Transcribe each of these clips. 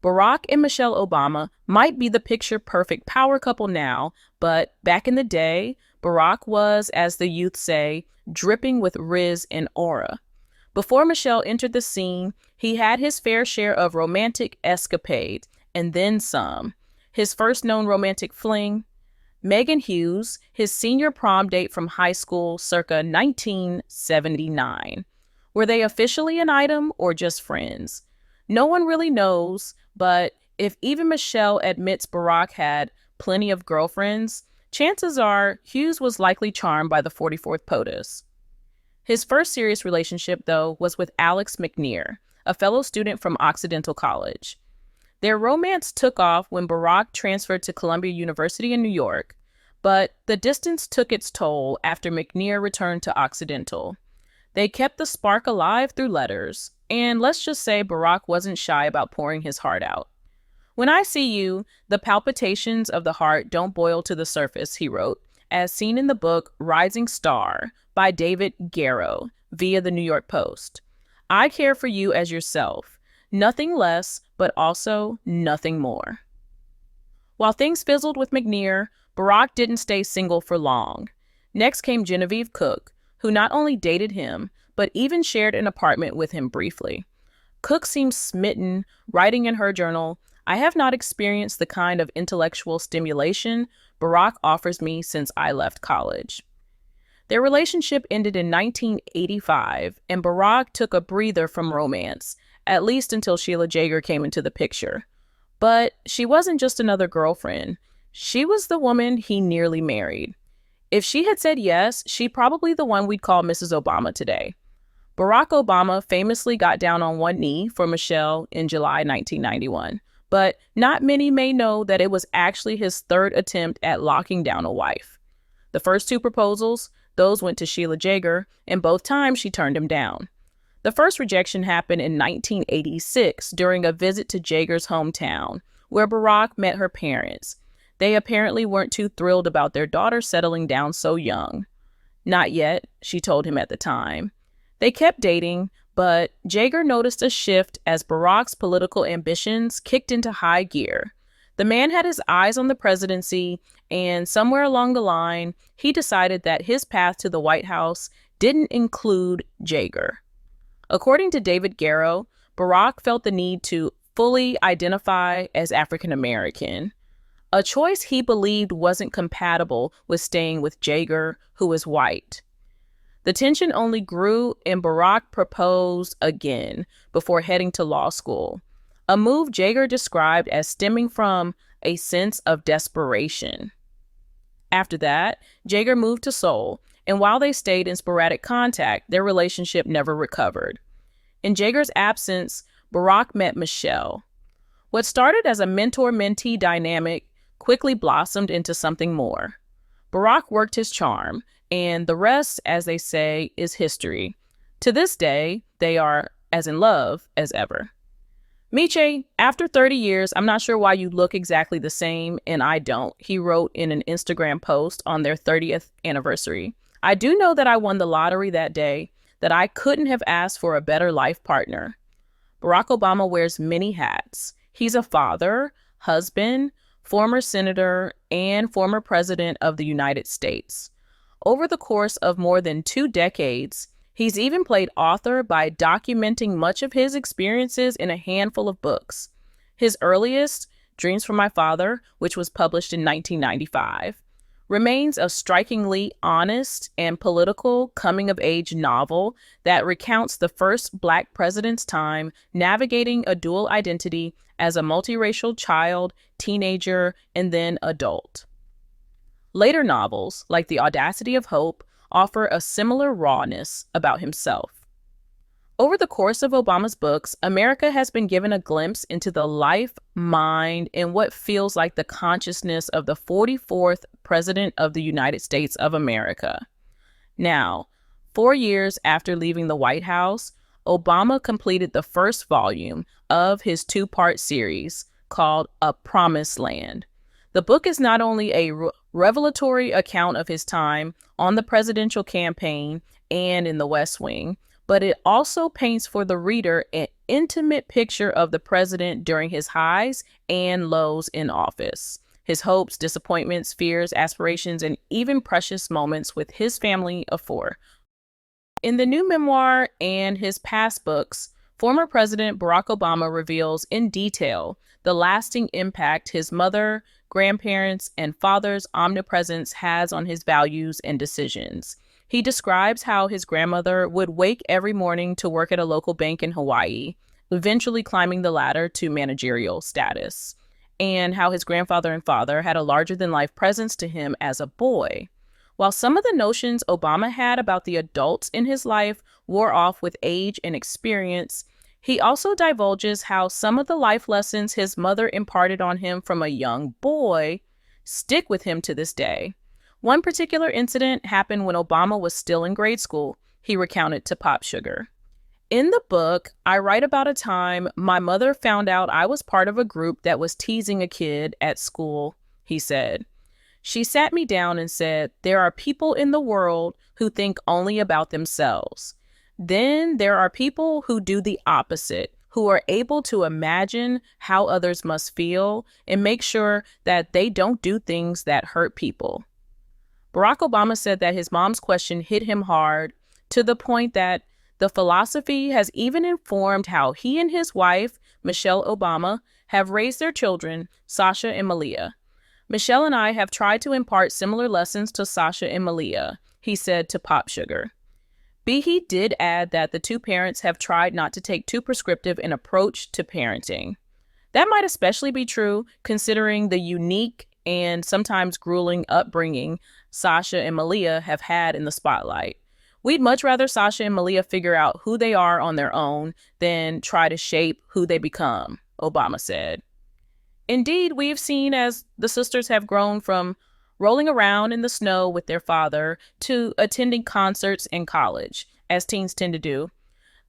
Barack and Michelle Obama might be the picture-perfect power couple now, but back in the day, Barack was, as the youth say, dripping with riz and aura. Before Michelle entered the scene, he had his fair share of romantic escapades, and then some. His first known romantic fling, Megan Hughes, his senior prom date from high school circa 1979. Were they officially an item or just friends? No one really knows, but if even Michelle admits Barack had plenty of girlfriends, chances are Hughes was likely charmed by the 44th POTUS. His first serious relationship, though, was with Alex McNear, a fellow student from Occidental College. Their romance took off when Barack transferred to Columbia University in New York, but the distance took its toll after McNear returned to Occidental. They kept the spark alive through letters, and let's just say Barack wasn't shy about pouring his heart out. "When I see you, the palpitations of the heart don't boil to the surface," he wrote, as seen in the book Rising Star by David Garrow via the New York Post. "I care for you as yourself, nothing less, but also nothing more." While things fizzled with McNear, Barack didn't stay single for long. Next came Genevieve Cook, who not only dated him, but even shared an apartment with him briefly. Cook seemed smitten, writing in her journal, "I have not experienced the kind of intellectual stimulation Barack offers me since I left college." Their relationship ended in 1985, and Barack took a breather from romance, at least until Sheila Jager came into the picture. But she wasn't just another girlfriend. She was the woman he nearly married. If she had said yes, she'd probably the one we'd call Mrs. Obama today. Barack Obama famously got down on one knee for Michelle in July 1991, but not many may know that it was actually his third attempt at locking down a wife. The first two proposals, those went to Sheila Jager, and both times she turned him down. The first rejection happened in 1986 during a visit to Jager's hometown, where Barack met her parents. They apparently weren't too thrilled about their daughter settling down so young. "Not yet," she told him at the time. They kept dating, but Jager noticed a shift as Barack's political ambitions kicked into high gear. The man had his eyes on the presidency, and somewhere along the line, he decided that his path to the White House didn't include Jager. According to David Garrow, Barack felt the need to fully identify as African American, a choice he believed wasn't compatible with staying with Jager, who was white. The tension only grew, and Barack proposed again before heading to law school, a move Jager described as stemming from a sense of desperation. After that, Jager moved to Seoul, and while they stayed in sporadic contact, their relationship never recovered. In Jager's absence, Barack met Michelle. What started as a mentor-mentee dynamic quickly blossomed into something more. Barack worked his charm, and the rest, as they say, is history. To this day, they are as in love as ever. "Miche, after 30 years, I'm not sure why you look exactly the same, and I don't," he wrote in an Instagram post on their 30th anniversary. "I do know that I won the lottery that day, that I couldn't have asked for a better life partner." Barack Obama wears many hats. He's a father, husband, former senator, and former president of the United States. Over the course of more than 2 decades, he's even played author by documenting much of his experiences in a handful of books. His earliest, Dreams from My Father, which was published in 1995, remains a strikingly honest and political coming-of-age novel that recounts the first Black president's time navigating a dual identity as a multiracial child, teenager, and then adult. Later novels, like The Audacity of Hope, offer a similar rawness about himself. Over the course of Obama's books, America has been given a glimpse into the life, mind, and what feels like the consciousness of the 44th President of the United States of America. Now, 4 years after leaving the White House, Obama completed the first volume of his 2-part series called A Promised Land. The book is not only a revelatory account of his time on the presidential campaign and in the West Wing, but it also paints for the reader an intimate picture of the president during his highs and lows in office, his hopes, disappointments, fears, aspirations, and even precious moments with his family of four. In the new memoir and his past books, former President Barack Obama reveals in detail the lasting impact his mother, grandparents, and father's omnipresence has on his values and decisions. He describes how his grandmother would wake every morning to work at a local bank in Hawaii, eventually climbing the ladder to managerial status, and how his grandfather and father had a larger-than-life presence to him as a boy. While some of the notions Obama had about the adults in his life wore off with age and experience, he also divulges how some of the life lessons his mother imparted on him from a young boy stick with him to this day. One particular incident happened when Obama was still in grade school, he recounted to Pop Sugar. In the book, I write about a time my mother found out I was part of a group that was teasing a kid at school, he said. She sat me down and said, there are people in the world who think only about themselves. Then there are people who do the opposite, who are able to imagine how others must feel and make sure that they don't do things that hurt people. Barack Obama said that his mom's question hit him hard to the point that the philosophy has even informed how he and his wife, Michelle Obama, have raised their children, Sasha and Malia. Michelle and I have tried to impart similar lessons to Sasha and Malia, he said to Pop Sugar. He did add that the two parents have tried not to take too prescriptive an approach to parenting. That might especially be true considering the unique and sometimes grueling upbringing Sasha and Malia have had in the spotlight. We'd much rather Sasha and Malia figure out who they are on their own than try to shape who they become, Obama said. Indeed, we've seen as the sisters have grown from rolling around in the snow with their father to attending concerts in college, as teens tend to do.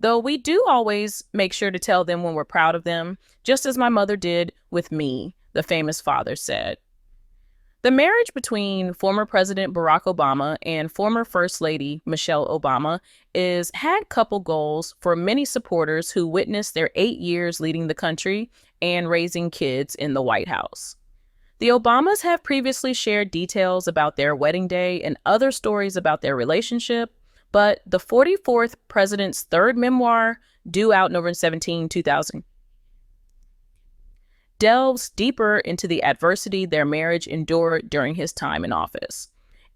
Though we do always make sure to tell them when we're proud of them, just as my mother did with me, the famous father said. The marriage between former President Barack Obama and former First Lady Michelle Obama had couple goals for many supporters who witnessed their 8 years leading the country and raising kids in the White House. The Obamas have previously shared details about their wedding day and other stories about their relationship, but the 44th president's third memoir, due out November 17, 2000, delves deeper into the adversity their marriage endured during his time in office.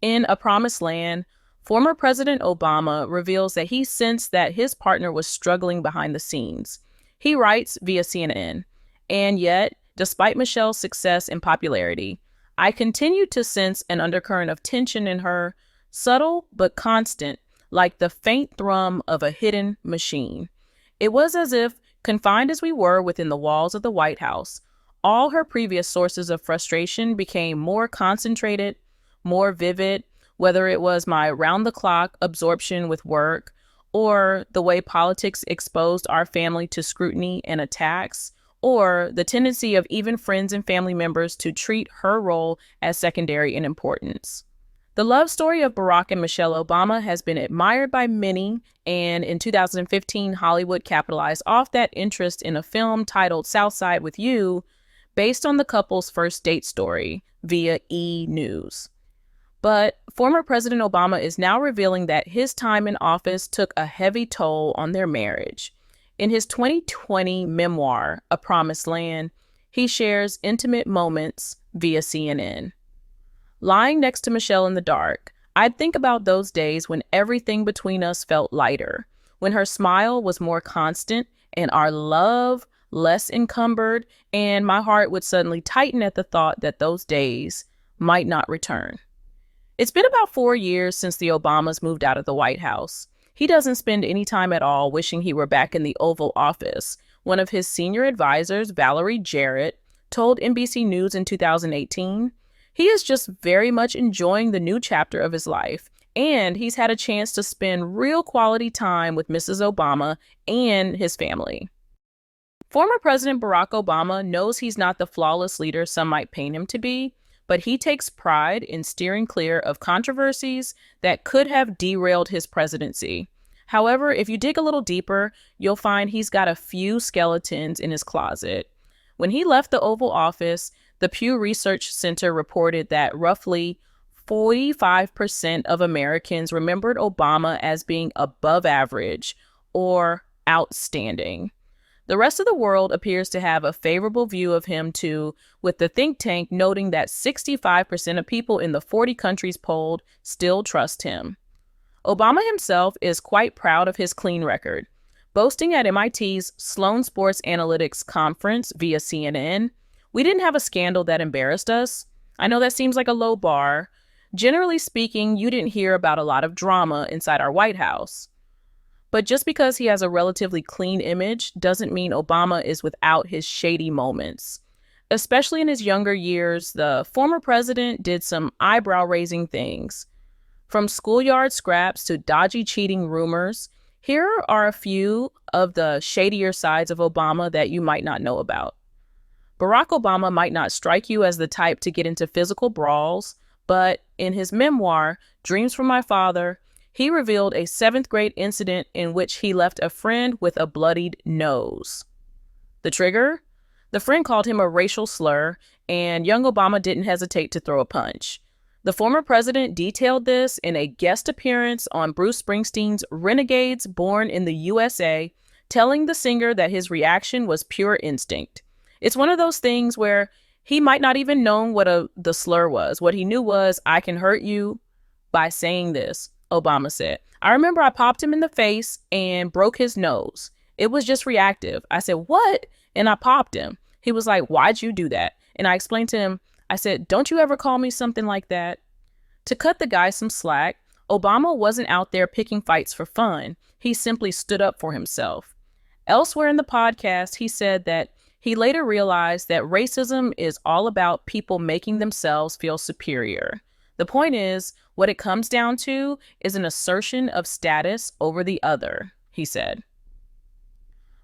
In A Promised Land, former President Obama reveals that he sensed that his partner was struggling behind the scenes. He writes via CNN, and yet, despite Michelle's success and popularity, I continued to sense an undercurrent of tension in her, subtle but constant, like the faint thrum of a hidden machine. It was as if, confined as we were within the walls of the White House, all her previous sources of frustration became more concentrated, more vivid, whether it was my round-the-clock absorption with work, or the way politics exposed our family to scrutiny and attacks, or the tendency of even friends and family members to treat her role as secondary in importance. The love story of Barack and Michelle Obama has been admired by many, and in 2015, Hollywood capitalized off that interest in a film titled Southside with You, based on the couple's first date story via E! News. But former President Obama is now revealing that his time in office took a heavy toll on their marriage. In his 2020 memoir, A Promised Land, he shares intimate moments via CNN. Lying next to Michelle in the dark, I'd think about those days when everything between us felt lighter, when her smile was more constant and our love less encumbered, and my heart would suddenly tighten at the thought that those days might not return. It's been about 4 years since the Obamas moved out of the White House. He doesn't spend any time at all wishing he were back in the Oval Office. One of his senior advisors, Valerie Jarrett, told NBC News in 2018, he is just very much enjoying the new chapter of his life, and he's had a chance to spend real quality time with Mrs. Obama and his family. Former President Barack Obama knows he's not the flawless leader some might paint him to be, but he takes pride in steering clear of controversies that could have derailed his presidency. However, if you dig a little deeper, you'll find he's got a few skeletons in his closet. When he left the Oval Office, the Pew Research Center reported that roughly 45% of Americans remembered Obama as being above average or outstanding. The rest of the world appears to have a favorable view of him too, with the think tank noting that 65% of people in the 40 countries polled still trust him. Obama himself is quite proud of his clean record. Boasting at MIT's Sloan Sports Analytics conference via CNN, "We didn't have a scandal that embarrassed us. I know that seems like a low bar. Generally speaking, you didn't hear about a lot of drama inside our White House." But just because he has a relatively clean image doesn't mean Obama is without his shady moments. Especially in his younger years, the former president did some eyebrow-raising things. From schoolyard scraps to dodgy cheating rumors, here are a few of the shadier sides of Obama that you might not know about. Barack Obama might not strike you as the type to get into physical brawls, but in his memoir, Dreams from My Father, he revealed a 7th grade incident in which he left a friend with a bloodied nose. The trigger? The friend called him a racial slur, and young Obama didn't hesitate to throw a punch. The former president detailed this in a guest appearance on Bruce Springsteen's Renegades Born in the USA, telling the singer that his reaction was pure instinct. It's one of those things where he might not even know what the slur was. What he knew was, "I can hurt you by saying this," Obama said. "I remember I popped him in the face and broke his nose. It was just reactive. I said, 'What?' And I popped him. He was like, 'Why'd you do that?' And I explained to him, I said, 'Don't you ever call me something like that?'" To cut the guy some slack, Obama wasn't out there picking fights for fun. He simply stood up for himself. Elsewhere in the podcast, he said that he later realized that racism is all about people making themselves feel superior. The point is, what it comes down to is an assertion of status over the other, he said.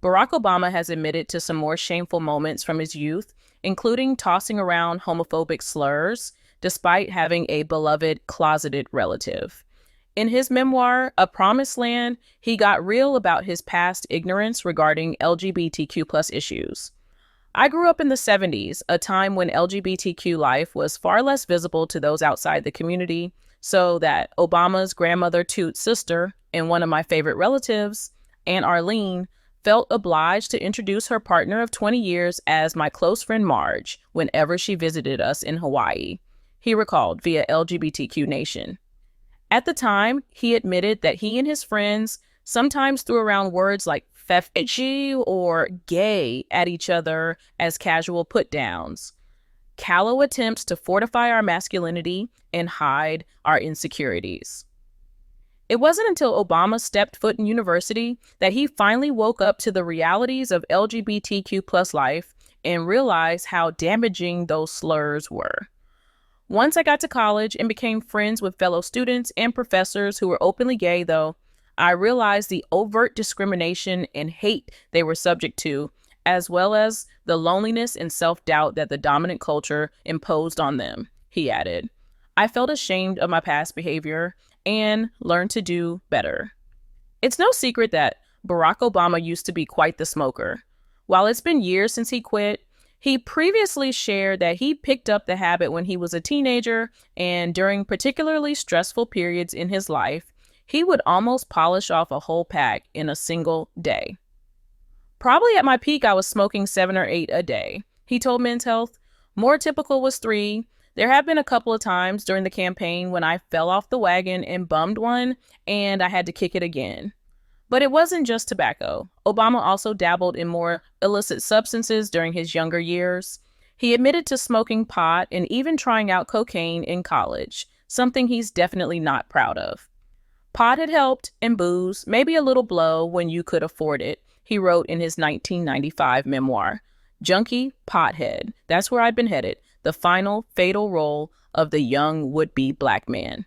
Barack Obama has admitted to some more shameful moments from his youth, including tossing around homophobic slurs, despite having a beloved closeted relative. In his memoir, A Promised Land, he got real about his past ignorance regarding LGBTQ+ issues. "I grew up in the 70s, a time when LGBTQ life was far less visible to those outside the community, so that Obama's grandmother Toot's sister and one of my favorite relatives, Aunt Arlene, felt obliged to introduce her partner of 20 years as my close friend Marge whenever she visited us in Hawaii," he recalled via LGBTQ Nation. At the time, he admitted that he and his friends sometimes threw around words like "fefetchy" or "gay" at each other as casual put-downs, callow attempts to fortify our masculinity and hide our insecurities. It wasn't until Obama stepped foot in university that he finally woke up to the realities of LGBTQ+ life and realized how damaging those slurs were. Once I got to college and became friends with fellow students and professors who were openly gay, though, I realized the overt discrimination and hate they were subject to, as well as the loneliness and self-doubt that the dominant culture imposed on them, he added. I felt ashamed of my past behavior and learned to do better. It's no secret that Barack Obama used to be quite the smoker. While it's been years since he quit, he previously shared that he picked up the habit when he was a teenager, and during particularly stressful periods in his life, he would almost polish off a whole pack in a single day. "Probably at my peak, I was smoking 7 or 8 a day," he told Men's Health. "More typical was 3. There have been a couple of times during the campaign when I fell off the wagon and bummed one, and I had to kick it again." But it wasn't just tobacco. Obama also dabbled in more illicit substances during his younger years. He admitted to smoking pot and even trying out cocaine in college, something he's definitely not proud of. "Pot had helped, and booze, maybe a little blow when you could afford it," he wrote in his 1995 memoir. "Junkie, pothead, that's where I'd been headed, the final fatal role of the young would-be black man."